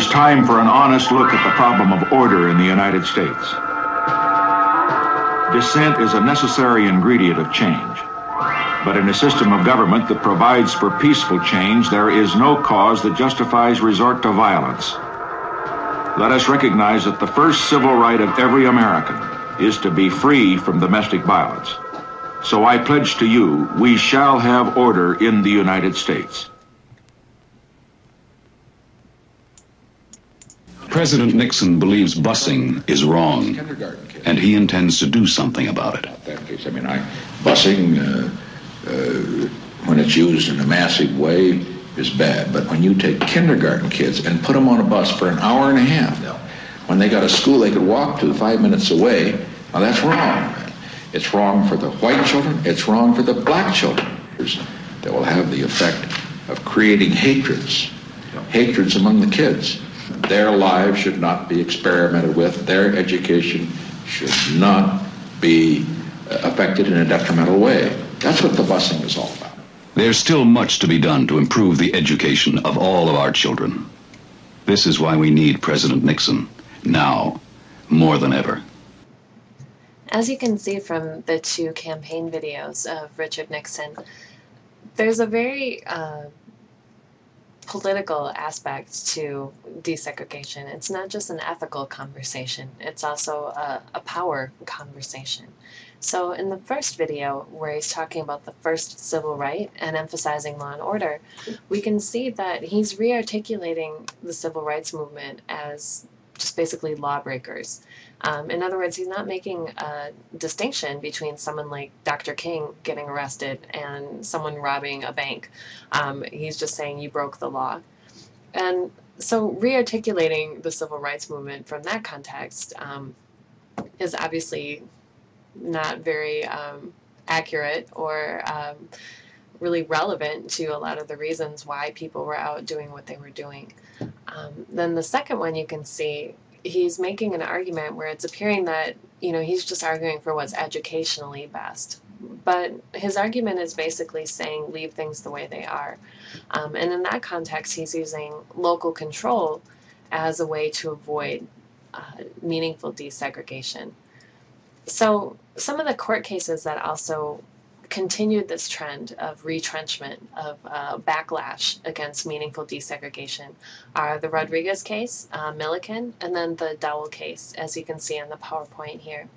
is time for an honest look at the problem of order in the United States. Dissent is a necessary ingredient of change. But in a system of government that provides for peaceful change, there is no cause that justifies resort to violence. Let us recognize that the first civil right of every American is to be free from domestic violence. So I pledge to you, we shall have order in the United States. President Nixon believes busing is wrong, and he intends to do something about it. I mean, busing, when it's used in a massive way, is bad. But when you take kindergarten kids and put them on a bus for an hour and a half, when they got a school they could walk to 5 minutes away, well, that's wrong. It's wrong for the white children. It's wrong for the black children. That will have the effect of creating hatreds among the kids. Their lives should not be experimented with. Their education should not be affected in a detrimental way. That's what the busing is all about. There's still much to be done to improve the education of all of our children. This is why we need President Nixon, now, more than ever. As you can see from the two campaign videos of Richard Nixon, there's a very political aspect to desegregation. It's not just an ethical conversation, it's also a power conversation. So in the first video, where he's talking about the first civil right and emphasizing law and order, we can see that he's re-articulating the civil rights movement as just basically lawbreakers. In other words, he's not making a distinction between someone like Dr. King getting arrested and someone robbing a bank. He's just saying you broke the law. And so re-articulating the civil rights movement from that context is obviously not very accurate or really relevant to a lot of the reasons why people were out doing what they were doing. Then the second one, you can see he's making an argument where it's appearing that, he's just arguing for what's educationally best. But his argument is basically saying leave things the way they are. And in that context, he's using local control as a way to avoid meaningful desegregation. So some of the court cases that also continued this trend of retrenchment, of backlash against meaningful desegregation are the Rodriguez case, Milliken, and then the Dowell case, as you can see on the PowerPoint here.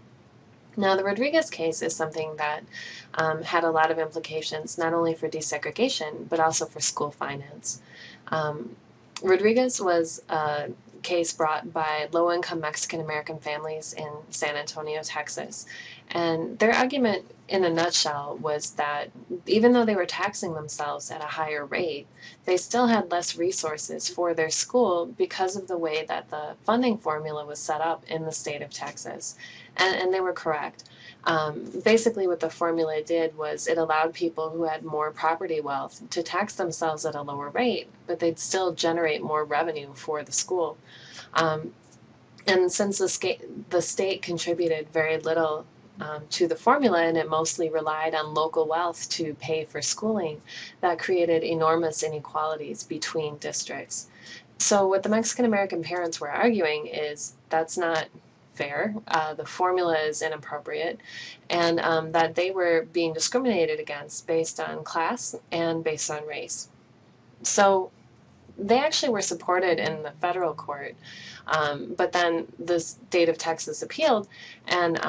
Now, the Rodriguez case is something that had a lot of implications, not only for desegregation, but also for school finance. Rodriguez was a case brought by low-income Mexican-American families in San Antonio, Texas. And their argument, in a nutshell, was that even though they were taxing themselves at a higher rate, they still had less resources for their school because of the way that the funding formula was set up in the state of Texas. And they were correct. Basically what the formula did was it allowed people who had more property wealth to tax themselves at a lower rate, but they'd still generate more revenue for the school. And since the state contributed very little to the formula, and it mostly relied on local wealth to pay for schooling, that created enormous inequalities between districts. So what the Mexican-American parents were arguing is that's not fair, the formula is inappropriate, and that they were being discriminated against based on class and based on race. So they actually were supported in the federal court, but then the state of Texas appealed, and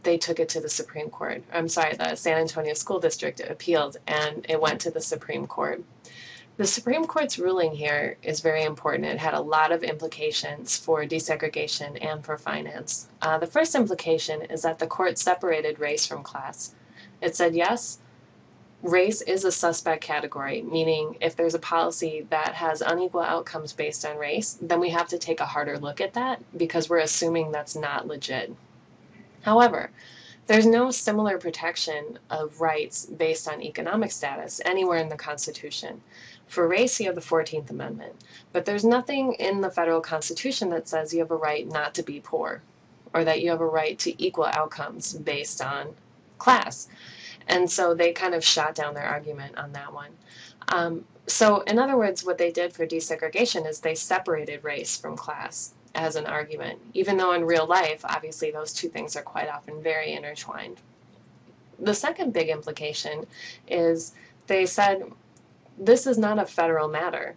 they took it to the Supreme Court. I'm sorry, the San Antonio School District appealed, and it went to the Supreme Court. The Supreme Court's ruling here is very important. It had a lot of implications for desegregation and for finance. The first implication is that the court separated race from class. It said, yes, race is a suspect category, meaning if there's a policy that has unequal outcomes based on race, then we have to take a harder look at that because we're assuming that's not legit. However, there's no similar protection of rights based on economic status anywhere in the Constitution. For race, you have the 14th Amendment, but there's nothing in the federal Constitution that says you have a right not to be poor or that you have a right to equal outcomes based on class. And so they kind of shot down their argument on that one. So in other words, what they did for desegregation is they separated race from class as an argument, even though in real life, obviously, those two things are quite often very intertwined. The second big implication is they said this is not a federal matter.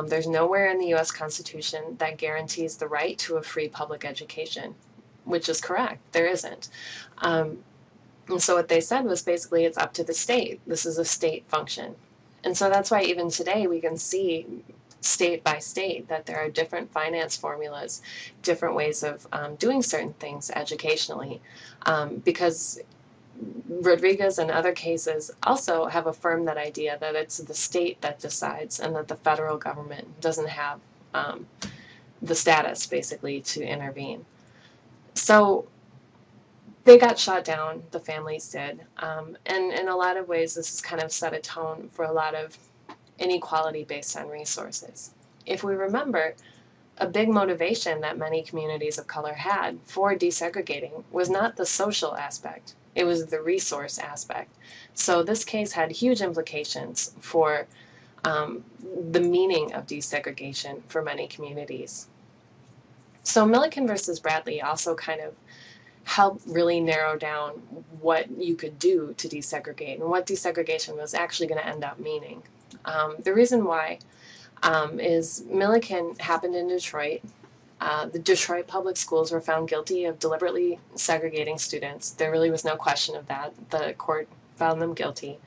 There's nowhere in the U.S. Constitution that guarantees the right to a free public education, which is correct. There isn't. And so what they said was basically it's up to the state. This is a state function. And so that's why even today we can see state by state that there are different finance formulas, different ways of doing certain things educationally, because Rodriguez and other cases also have affirmed that idea that it's the state that decides and that the federal government doesn't have the status, basically, to intervene. So they got shot down, the families did, and in a lot of ways this has kind of set a tone for a lot of inequality based on resources. If we remember, a big motivation that many communities of color had for desegregating was not the social aspect, it was the resource aspect. So this case had huge implications for the meaning of desegregation for many communities. So Milliken versus Bradley also kind of helped really narrow down what you could do to desegregate and what desegregation was actually going to end up meaning. The reason why is Milliken happened in Detroit. The Detroit public schools were found guilty of deliberately segregating students. There really was no question of that. The court found them guilty.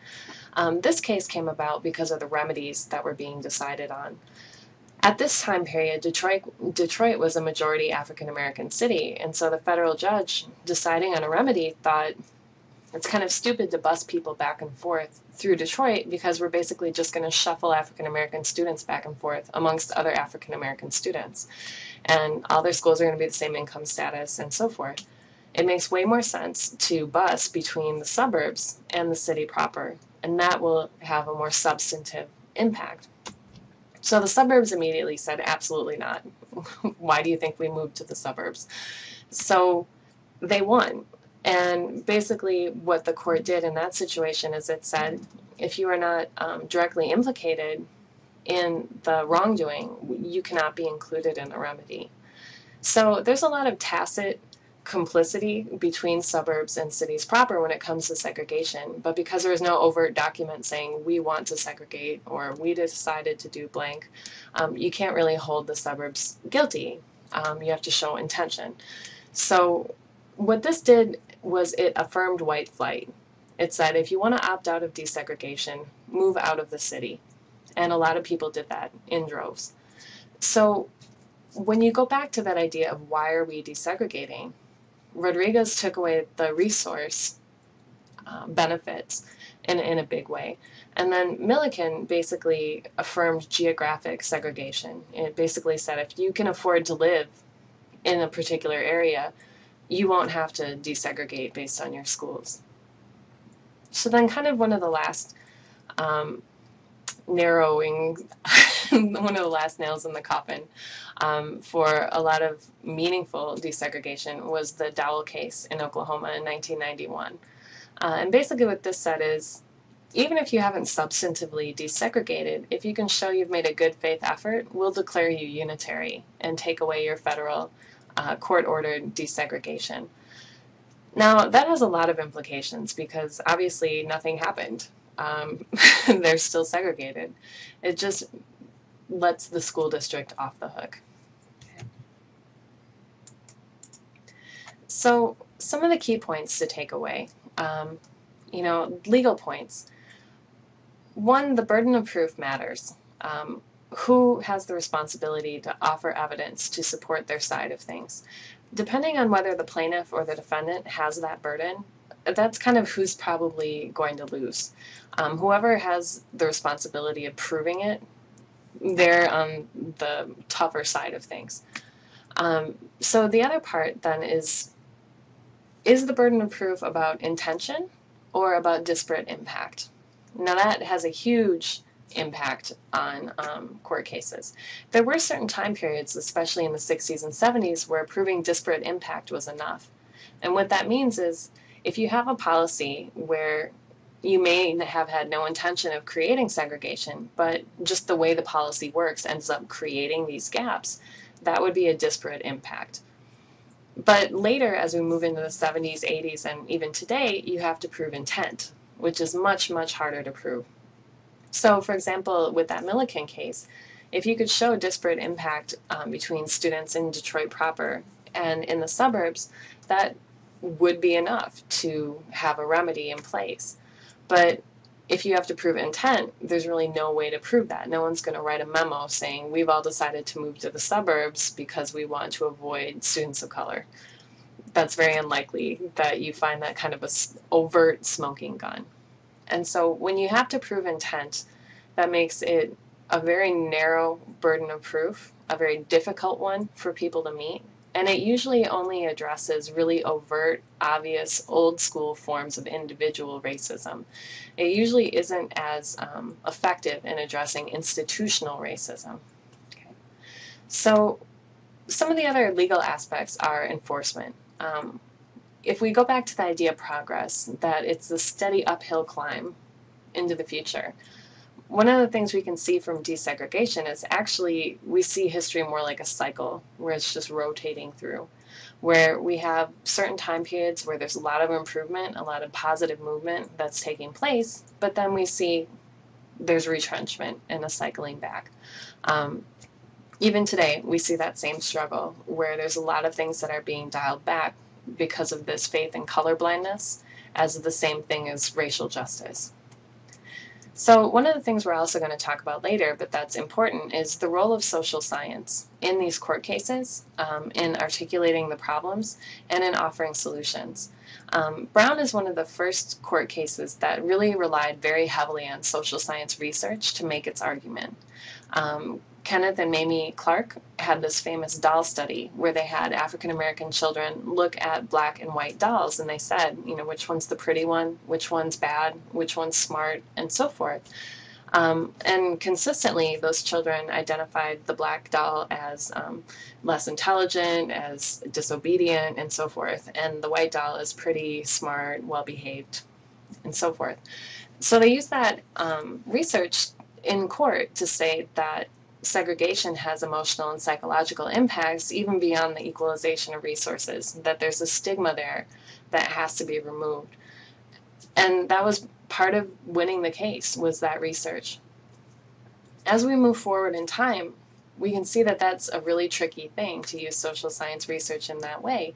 This case came about because of the remedies that were being decided on. At this time period, Detroit was a majority African-American city, and so the federal judge deciding on a remedy thought it's kind of stupid to bus people back and forth through Detroit because we're basically just going to shuffle African-American students back and forth amongst other African-American students. And all their schools are going to be the same income status and so forth. It makes way more sense to bus between the suburbs and the city proper, and that will have a more substantive impact. So the suburbs immediately said, absolutely not. Why do you think we moved to the suburbs? So they won. And basically what the court did in that situation is it said, if you are not directly implicated in the wrongdoing, you cannot be included in the remedy. So there's a lot of tacit complicity between suburbs and cities proper when it comes to segregation, but because there is no overt document saying we want to segregate or we decided to do blank, you can't really hold the suburbs guilty. You have to show intention. So what this did was it affirmed white flight. It said if you want to opt out of desegregation, move out of the city. And a lot of people did that in droves. So when you go back to that idea of why are we desegregating, Rodriguez took away the resource benefits in a big way. And then Milliken basically affirmed geographic segregation. It basically said if you can afford to live in a particular area, you won't have to desegregate based on your schools. So then kind of one of the last narrowing, one of the last nails in the coffin for a lot of meaningful desegregation was the Dowell case in Oklahoma in 1991. And basically what this said is, even if you haven't substantively desegregated, if you can show you've made a good faith effort, we'll declare you unitary and take away your federal court-ordered desegregation. Now, that has a lot of implications because obviously nothing happened. They're still segregated. It just lets the school district off the hook. So some of the key points to take away, legal points. One, the burden of proof matters. Who has the responsibility to offer evidence to support their side of things? Depending on whether the plaintiff or the defendant has that burden, that's kind of who's probably going to lose. Whoever has the responsibility of proving it, they're on the tougher side of things. So the other part then is the burden of proof about intention or about disparate impact? Now that has a huge impact on court cases. There were certain time periods, especially in the 60s and 70s, where proving disparate impact was enough. And what that means is if you have a policy where you may have had no intention of creating segregation, but just the way the policy works ends up creating these gaps. That would be a disparate impact. But later, as we move into the 70s, 80s, and even today, you have to prove intent, which is much, much harder to prove. So, for example, with that Milliken case, if you could show disparate impact between students in Detroit proper and in the suburbs, that would be enough to have a remedy in place. But if you have to prove intent, there's really no way to prove that. No one's going to write a memo saying, we've all decided to move to the suburbs because we want to avoid students of color. That's very unlikely that you find that kind of an overt smoking gun. And so when you have to prove intent, that makes it a very narrow burden of proof, a very difficult one for people to meet. And it usually only addresses really overt, obvious, old school forms of individual racism. It usually isn't as effective in addressing institutional racism. Okay. So some of the other legal aspects are enforcement. If we go back to the idea of progress, that it's a steady uphill climb into the future, one of the things we can see from desegregation is actually we see history more like a cycle where it's just rotating through, where we have certain time periods where there's a lot of improvement, a lot of positive movement that's taking place, but then we see there's retrenchment and a cycling back. Even today, we see that same struggle where there's a lot of things that are being dialed back because of this faith in colorblindness as the same thing as racial justice. So one of the things we're also going to talk about later, but that's important, is the role of social science in these court cases, in articulating the problems, and in offering solutions. Brown is one of the first court cases that really relied very heavily on social science research to make its argument. Kenneth and Mamie Clark had this famous doll study where they had African-American children look at black and white dolls, and they said, you know, which one's the pretty one, which one's bad, which one's smart, and so forth. And consistently, those children identified the black doll as less intelligent, as disobedient, and so forth, and the white doll as pretty, smart, well-behaved, and so forth. So they used that research in court to say that segregation has emotional and psychological impacts even beyond the equalization of resources, that there's a stigma there that has to be removed. And that was part of winning the case, was that research. As we move forward in time, we can see that that's a really tricky thing to use social science research in that way,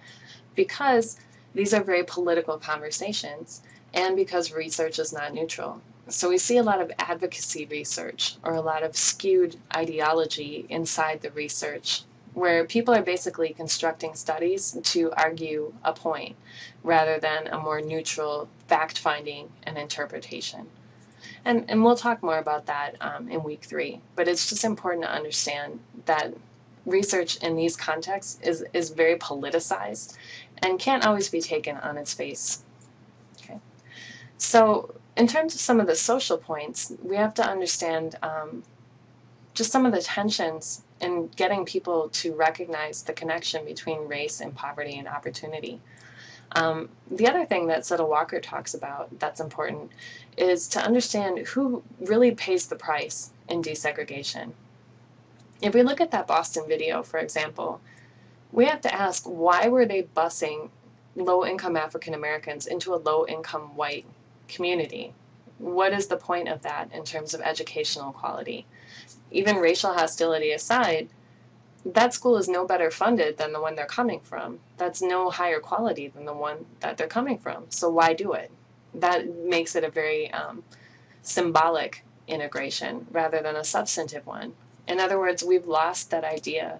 because these are very political conversations and because research is not neutral. So we see a lot of advocacy research or a lot of skewed ideology inside the research, where people are basically constructing studies to argue a point rather than a more neutral fact-finding and interpretation. And we'll talk more about that in week 3, but it's just important to understand that research in these contexts is very politicized and can't always be taken on its face. Okay. So in terms of some of the social points, we have to understand just some of the tensions in getting people to recognize the connection between race and poverty and opportunity. The other thing that Settle Walker talks about that's important is to understand who really pays the price in desegregation. If we look at that Boston video, for example, we have to ask, why were they busing low-income African Americans into a low-income white community? What is the point of that in terms of educational quality? Even racial hostility aside, that school is no better funded than the one they're coming from. That's no higher quality than the one that they're coming from. So why do it? That makes it a very symbolic integration rather than a substantive one. In other words, we've lost that idea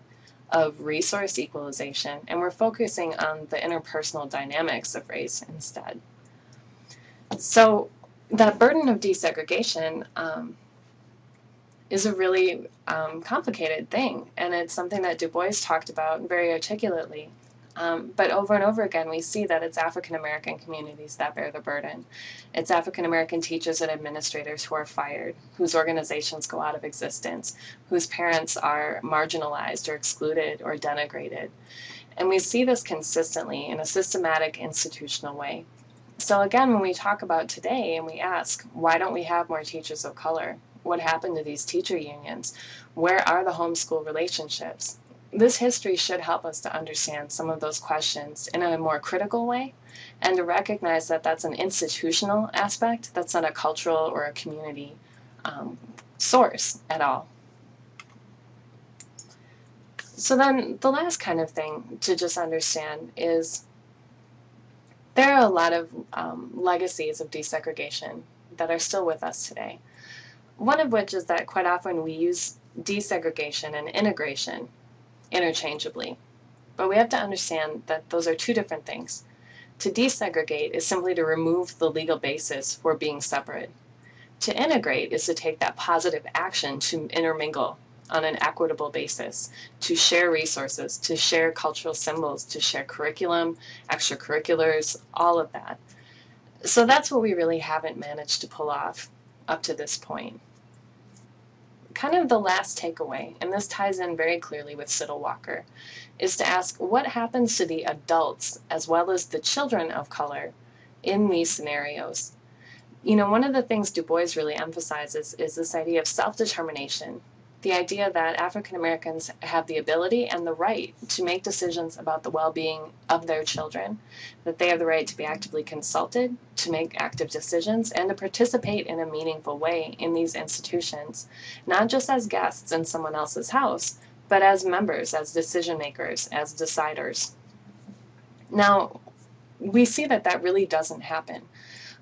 of resource equalization, and we're focusing on the interpersonal dynamics of race instead. So that burden of desegregation is a really complicated thing, and it's something that Du Bois talked about very articulately. But over and over again, we see that it's African-American communities that bear the burden. It's African-American teachers and administrators who are fired, whose organizations go out of existence, whose parents are marginalized or excluded or denigrated. And we see this consistently in a systematic institutional way. So again, when we talk about today and we ask, why don't we have more teachers of color? What happened to these teacher unions? Where are the homeschool relationships? This history should help us to understand some of those questions in a more critical way and to recognize that that's an institutional aspect, that's not a cultural or a community source at all. So then the last kind of thing to just understand is there are a lot of legacies of desegregation that are still with us today. One of which is that quite often we use desegregation and integration interchangeably. But we have to understand that those are two different things. To desegregate is simply to remove the legal basis for being separate. To integrate is to take that positive action to intermingle on an equitable basis, to share resources, to share cultural symbols, to share curriculum, extracurriculars, all of that. So that's what we really haven't managed to pull off up to this point. Kind of the last takeaway, and this ties in very clearly with Siddle Walker, is to ask what happens to the adults as well as the children of color in these scenarios. You know, one of the things Du Bois really emphasizes is this idea of self-determination, the idea that African Americans have the ability and the right to make decisions about the well-being of their children, that they have the right to be actively consulted, to make active decisions, and to participate in a meaningful way in these institutions, not just as guests in someone else's house, but as members, as decision makers, as deciders. Now, we see that that really doesn't happen.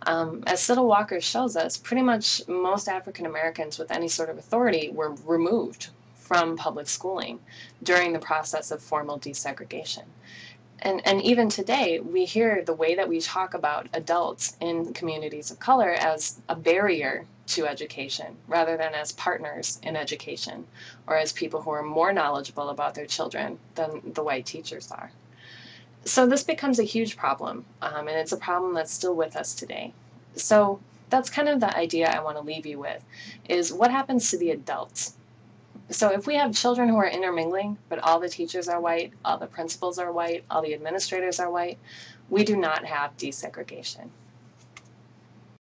As Siddle Walker shows us, pretty much most African Americans with any sort of authority were removed from public schooling during the process of formal desegregation. And even today, we hear the way that we talk about adults in communities of color as a barrier to education rather than as partners in education or as people who are more knowledgeable about their children than the white teachers are. So this becomes a huge problem, and it's a problem that's still with us today. So that's kind of the idea I want to leave you with, is what happens to the adults? So if we have children who are intermingling, but all the teachers are white, all the principals are white, all the administrators are white, we do not have desegregation.